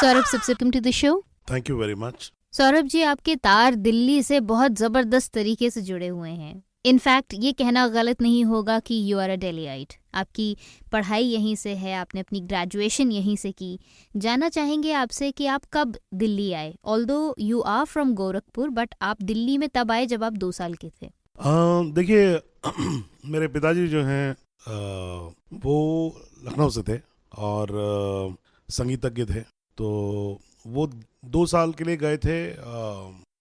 सौरभ, सबसे welcome to the show. Thank you very much. Saurabh ji, आपके तार दिल्ली से बहुत जबरदस्त तरीके से जुड़े हुए हैं। इनफैक्ट ये कहना गलत नहीं होगा कि यू आर अ दिल्लीइट। आपकी पढ़ाई यहीं से है, आपने अपनी ग्रेजुएशन यहीं से की। जानना चाहेंगे आपसे कि आप कब दिल्ली आए। Although you are from Gorakhpur, but आप दिल्ली में तब आए जब आप 2 साल के थे। देखिए मेरे पिताजी जो हैं वो लखनऊ से थे और संगीतज्ञ थे। तो वो 2 साल के लिए गए थे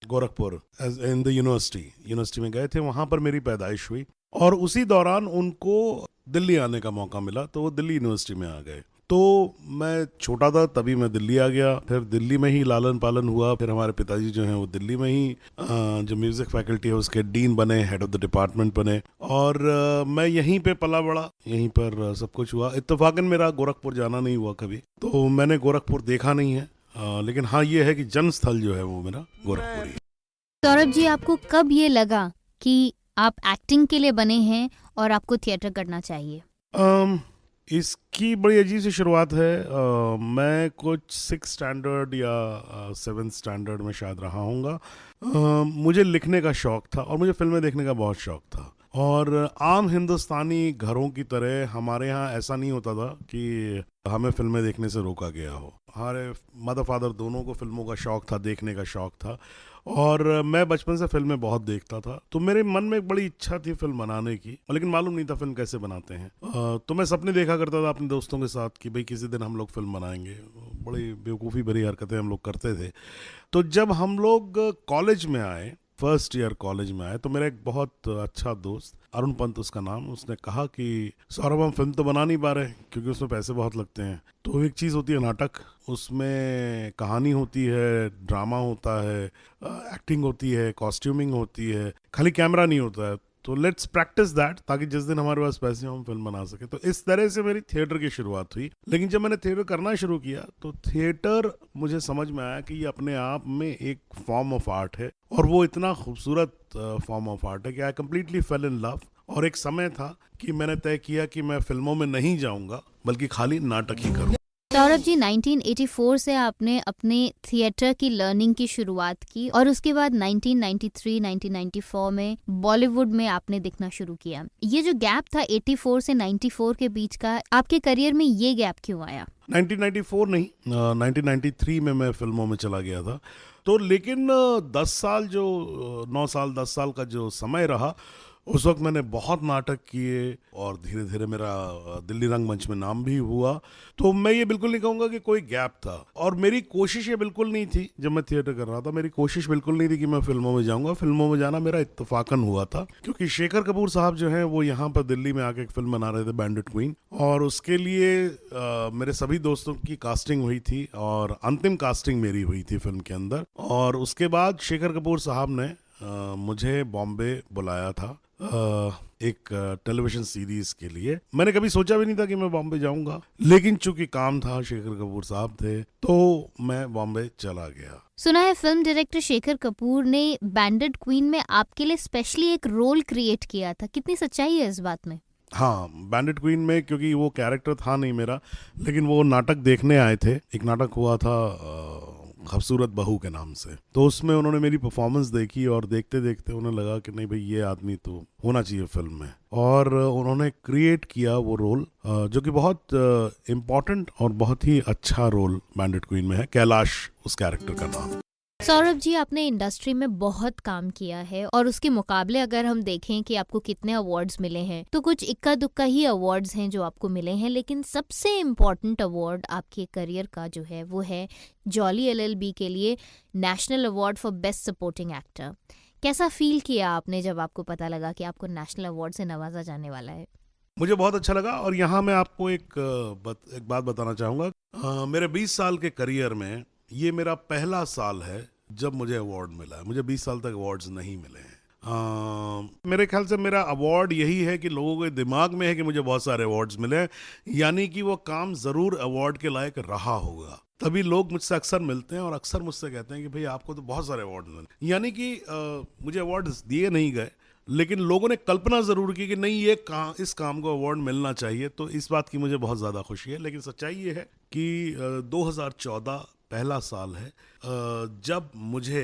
गोरखपुर इन द यूनिवर्सिटी में गए थे। वहाँ पर मेरी पैदाइश हुई और उसी दौरान उनको दिल्ली आने का मौका मिला, तो वो दिल्ली यूनिवर्सिटी में आ गए। तो मैं छोटा था तभी मैं दिल्ली आ गया, फिर दिल्ली में ही लालन पालन हुआ। फिर हमारे पिताजी जो हैं वो दिल्ली में ही जो म्यूज़िक फैकल्टी है उसके डीन बने, हेड ऑफ द डिपार्टमेंट बने। और मैं यहीं पे पला बड़ा, यहीं पर सब कुछ हुआ। इत्तेफाकन मेरा गोरखपुर जाना नहीं हुआ कभी, तो मैंने गोरखपुर देखा नहीं है। लेकिन हाँ ये है कि जन्म स्थल जो है वो मेरा गोरखपुर ही है। सौरभ जी, आपको कब ये लगा कि आप एक्टिंग के लिए बने हैं और आपको थिएटर करना चाहिए? इसकी बड़ी अजीब सी शुरुआत है। मैं कुछ 6 स्टैंडर्ड या 7 स्टैंडर्ड में शायद रहा हूँगा। मुझे लिखने का शौक़ था और मुझे फिल्में देखने का बहुत शौक़ था। और आम हिंदुस्तानी घरों की तरह हमारे यहाँ ऐसा नहीं होता था कि हमें फिल्में देखने से रोका गया हो। हमारे मदर फादर दोनों को फिल्मों का शौक़ था, देखने का शौक़ था। और मैं बचपन से फिल्में बहुत देखता था, तो मेरे मन में एक बड़ी इच्छा थी फिल्म बनाने की, लेकिन मालूम नहीं था फिल्म कैसे बनाते हैं। तो मैं सपने देखा करता था अपने दोस्तों के साथ कि भाई किसी दिन हम लोग फिल्म बनाएंगे। बड़ी बेवकूफ़ी भरी हरकतें हम लोग करते थे। तो जब हम लोग कॉलेज में आए, फर्स्ट ईयर कॉलेज में आए, तो मेरा एक बहुत अच्छा दोस्त अरुण पंत उसका नाम, उसने कहा कि सौरभ हम फिल्म तो बना नहीं पा रहे क्योंकि उसमें पैसे बहुत लगते हैं। तो एक चीज़ होती है नाटक, उसमें कहानी होती है, ड्रामा होता है, एक्टिंग होती है, कॉस्ट्यूमिंग होती है, खाली कैमरा नहीं होता है। तो लेट्स प्रैक्टिस दैट, ताकि जिस दिन हमारे पास पैसे हो हम फिल्म बना सके। तो इस तरह से मेरी थिएटर की शुरुआत हुई। लेकिन जब मैंने थिएटर करना शुरू किया तो थिएटर मुझे समझ में आया कि ये अपने आप में एक फॉर्म ऑफ आर्ट है, और वो इतना खूबसूरत फॉर्म ऑफ आर्ट है कि I completely fail in love. और एक समय था कि मैंने तय किया कि मैं फिल्मों में नहीं जाऊंगा, बल्कि खाली नाटक ही करूँ। सौरभ जी, 1984 से आपने अपने थिएटर की लर्निंग की शुरुआत की और उसके बाद 1993-1994 में बॉलीवुड में आपने दिखना शुरू किया। ये जो गैप था 84 से 94 के बीच का, आपके करियर में ये गैप क्यों आया? 1994 नहीं, 1993 में मैं फिल्मों में चला गया था। तो लेकिन 10 साल जो 9 साल 10 साल का जो समय रहा, उस वक्त मैंने बहुत नाटक किए और धीरे धीरे मेरा दिल्ली रंगमंच में नाम भी हुआ। तो मैं ये बिल्कुल नहीं कहूँगा कि कोई गैप था, और मेरी कोशिश ये बिल्कुल नहीं थी। जब मैं थिएटर कर रहा था मेरी कोशिश बिल्कुल नहीं थी कि मैं फिल्मों में जाऊँगा। फिल्मों में जाना मेरा इत्तेफाकन हुआ था, क्योंकि शेखर कपूर साहब जो हैं वो यहाँ पर दिल्ली में आके एक फिल्म बना रहे थे, बैंडिट क्वीन, और उसके लिए मेरे सभी दोस्तों की कास्टिंग हुई थी और अंतिम कास्टिंग मेरी हुई थी फिल्म के अंदर। और उसके बाद शेखर कपूर साहब ने मुझे बॉम्बे बुलाया था एक टेलीविजन सीरीज के लिए। मैंने कभी सोचा भी नहीं था कि मैं बॉम्बे जाऊंगा, लेकिन चूंकि काम था, शेखर कपूर साहब थे, तो मैं बॉम्बे चला गया। सुना है फिल्म डायरेक्टर शेखर कपूर ने बैंडिट क्वीन में आपके लिए स्पेशली एक रोल क्रिएट किया था। कितनी सच्चाई है इस बात में? हाँ, बैंडिट क्वीन में क्योंकि वो कैरेक्टर था नहीं मेरा, लेकिन वो नाटक देखने आए थे। एक नाटक हुआ था खूबसूरत बहू के नाम से, तो उसमें उन्होंने मेरी परफॉर्मेंस देखी और देखते देखते उन्हें लगा कि नहीं भाई ये आदमी तो होना चाहिए फिल्म में, और उन्होंने क्रिएट किया वो रोल, जो कि बहुत इम्पोर्टेंट और बहुत ही अच्छा रोल बैंडिट क्वीन में है। कैलाश उस कैरेक्टर का नाम। सौरभ जी, आपने इंडस्ट्री में बहुत काम किया है और उसके मुकाबले अगर हम देखें कि आपको कितने अवार्ड्स मिले हैं, तो कुछ इक्का दुक्का ही अवार्ड्स हैं जो आपको मिले हैं, लेकिन सबसे इम्पोर्टेंट अवार्ड आपके करियर का जो है वो है जॉली एलएलबी के लिए national award for best supporting actor. कैसा फील किया आपने जब आपको पता लगा कि आपको नेशनल अवार्ड से नवाजा जाने वाला है? मुझे बहुत अच्छा लगा, और यहाँ मैं आपको एक बात बताना चाहूँगा। मेरे 20 साल के करियर में ये मेरा पहला साल है जब मुझे अवार्ड मिला है। मुझे 20 साल तक अवार्ड्स नहीं मिले हैं। मेरे ख्याल से मेरा अवार्ड यही है कि लोगों के दिमाग में है कि मुझे बहुत सारे अवार्ड्स मिले हैं, यानी कि वो काम ज़रूर अवार्ड के लायक रहा होगा। तभी लोग मुझसे अक्सर मिलते हैं और अक्सर मुझसे कहते हैं कि भाई आपको तो बहुत सारे अवार्ड मिले। यानी कि मुझे अवार्ड्स दिए नहीं गए, लेकिन लोगों ने कल्पना ज़रूर की कि नहीं ये इस काम को अवार्ड मिलना चाहिए। तो इस बात की मुझे बहुत ज़्यादा खुशी है। लेकिन सच्चाई ये है कि 2014 पहला साल है जब मुझे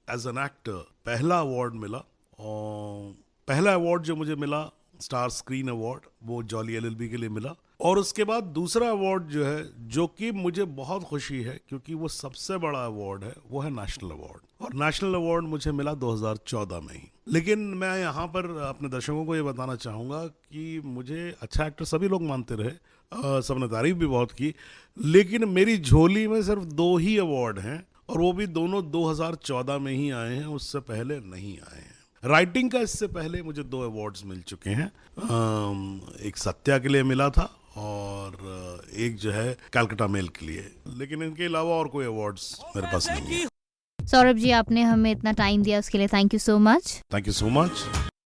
एज एन एक्टर पहला अवार्ड मिला। और पहला अवार्ड जो मुझे मिला स्टार स्क्रीन अवार्ड, वो जॉली एलएलबी के लिए मिला। और उसके बाद दूसरा अवार्ड जो है, जो कि मुझे बहुत खुशी है क्योंकि वो सबसे बड़ा अवार्ड है, वो है नेशनल अवार्ड। और नेशनल अवार्ड मुझे मिला 2014 में ही। लेकिन मैं यहाँ पर अपने दर्शकों को ये बताना चाहूँगा कि मुझे अच्छा एक्टर सभी लोग मानते रहे, सबने तारीफ भी बहुत की, लेकिन मेरी झोली में सिर्फ 2 ही अवार्ड हैं और वो भी दोनों 2014 में ही आए हैं, उससे पहले नहीं आए हैं। राइटिंग का इससे पहले मुझे 2 अवार्ड्स मिल चुके हैं। एक सत्या के लिए मिला था और एक जो है कैलकाटा मेल के लिए, लेकिन इनके अलावा और कोई अवार्ड्स मेरे पास नहीं है। सौरभ जी, आपने हमें इतना टाइम दिया उसके लिए thank you so much. Thank you so much.